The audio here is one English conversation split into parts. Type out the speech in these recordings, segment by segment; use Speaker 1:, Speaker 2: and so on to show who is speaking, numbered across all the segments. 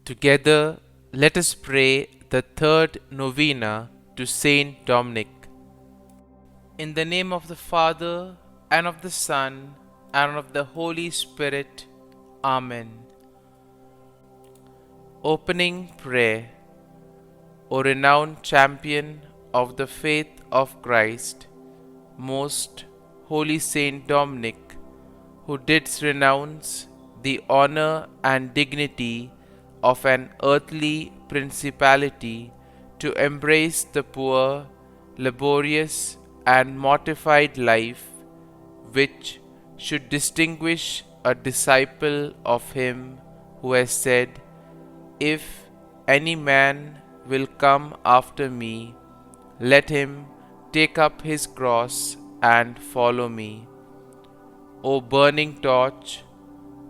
Speaker 1: Together, let us pray the third novena to Saint Dominic. In the name of the Father, and of the Son, and of the Holy Spirit. Amen. Opening Prayer. O renowned champion of the faith of Christ, most holy Saint Dominic, who didst renounce the honor and dignity of an earthly principality to embrace the poor, laborious, and mortified life which should distinguish a disciple of him who has said, "If any man will come after me, let him take up his cross and follow me." O burning torch,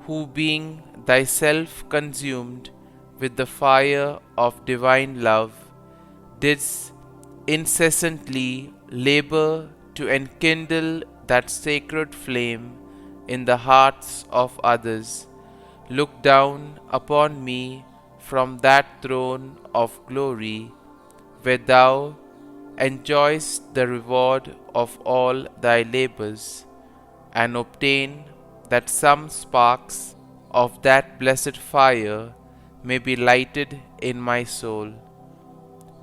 Speaker 1: who being thyself consumed with the fire of divine love, didst incessantly labor to enkindle that sacred flame in the hearts of others, look down upon me from that throne of glory, where thou enjoyest the reward of all thy labors, and obtain that some sparks of that blessed fire may be lighted in my soul,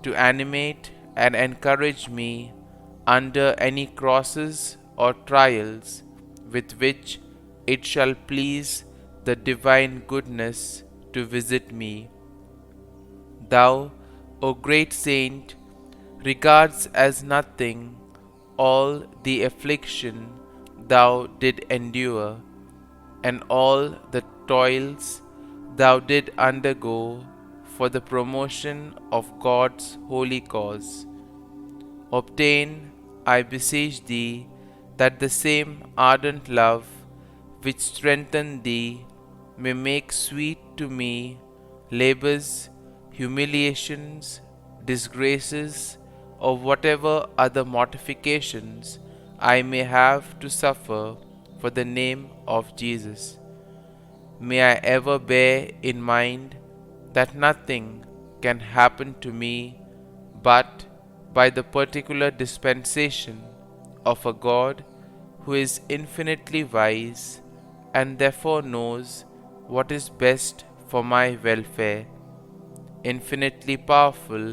Speaker 1: to animate and encourage me under any crosses or trials with which it shall please the divine goodness to visit me. Thou, O great saint, regards as nothing all the affliction thou did endure, and all the toils thou did undergo for the promotion of God's holy cause. Obtain, I beseech thee, that the same ardent love which strengthened thee may make sweet to me labors, humiliations, disgraces, or whatever other mortifications I may have to suffer for the name of Jesus. May I ever bear in mind that nothing can happen to me but by the particular dispensation of a God who is infinitely wise and therefore knows what is best for my welfare, infinitely powerful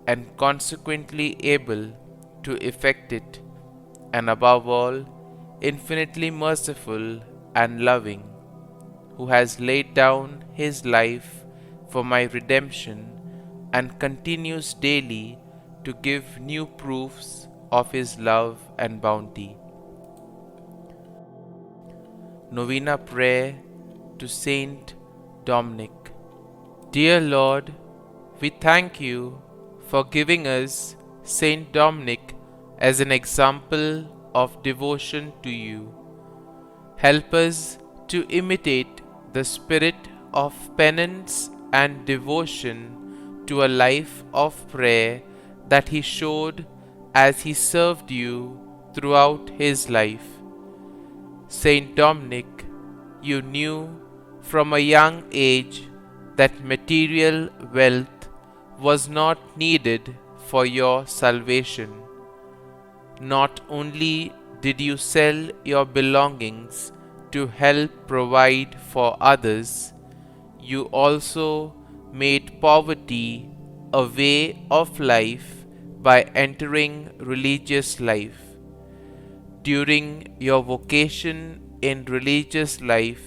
Speaker 1: and consequently able to effect it, and above all, infinitely merciful and loving, who has laid down his life for my redemption and continues daily to give new proofs of his love and bounty. Novena Prayer to Saint Dominic. Dear Lord, we thank you for giving us Saint Dominic as an example of devotion to you. Help us to imitate the spirit of penance and devotion to a life of prayer that he showed as he served you throughout his life. Saint Dominic, you knew from a young age that material wealth was not needed for your salvation. Not only did you sell your belongings to help provide for others, you also made poverty a way of life by entering religious life. During your vocation in religious life,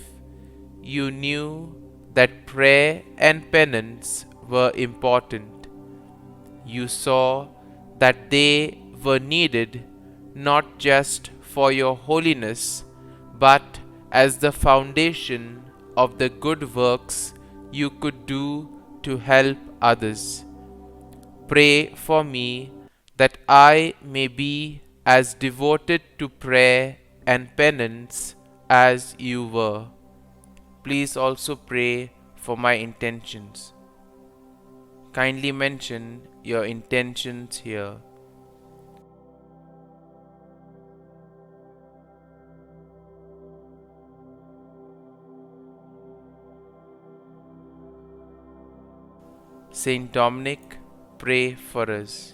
Speaker 1: you knew that prayer and penance were important. You saw that they were needed not just for your holiness, but as the foundation of the good works you could do to help others. Pray for me that I may be as devoted to prayer and penance as you were. Please also pray for my intentions. Kindly mention your intentions here. St Dominic, pray for us.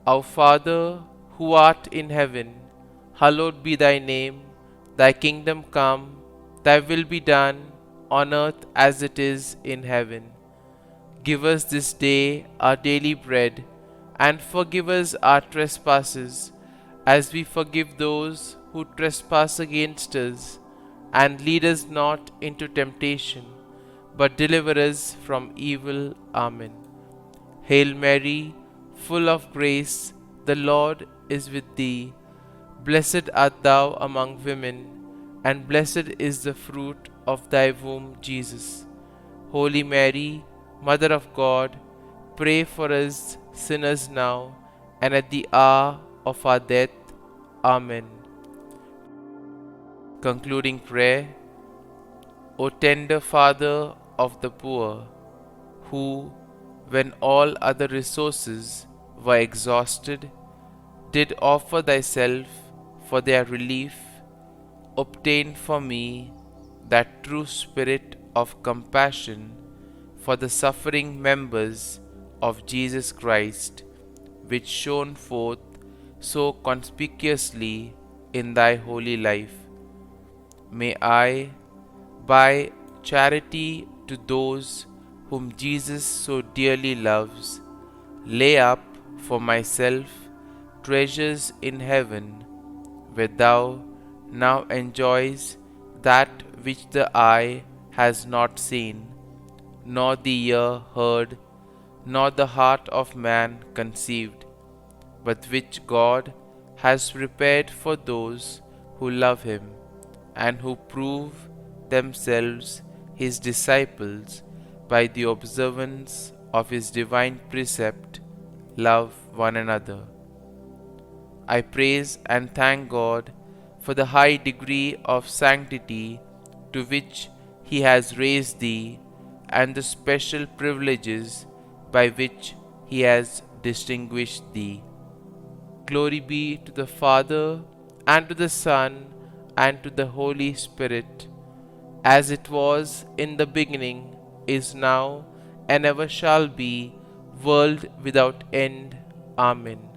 Speaker 1: Our Father, who art in heaven, hallowed be thy name. Thy kingdom come, thy will be done, on earth as it is in heaven. Give us this day our daily bread, and forgive us our trespasses, as we forgive those who trespass against us. And lead us not into temptation, but deliver us from evil. Amen. Hail Mary, full of grace, the Lord is with thee. Blessed art thou among women, and blessed is the fruit of thy womb, Jesus. Holy Mary, Mother of God, pray for us sinners now and at the hour of our death. Amen. Concluding prayer. O tender Father of the poor, who, when all other resources were exhausted, did offer thyself for their relief, obtain for me that true spirit of compassion for the suffering members of Jesus Christ, which shone forth so conspicuously in thy holy life. May I, by charity to those whom Jesus so dearly loves, lay up for myself treasures in heaven, where thou now enjoys that which the eye has not seen, nor the ear heard, nor the heart of man conceived, but which God has prepared for those who love him, and who prove themselves his disciples by the observance of his divine precept, love one another. I praise and thank God for the high degree of sanctity to which he has raised thee, and the special privileges by which he has distinguished thee. Glory be to the Father, and to the Son, and to the Holy Spirit, as it was in the beginning, is now, and ever shall be, world without end. Amen.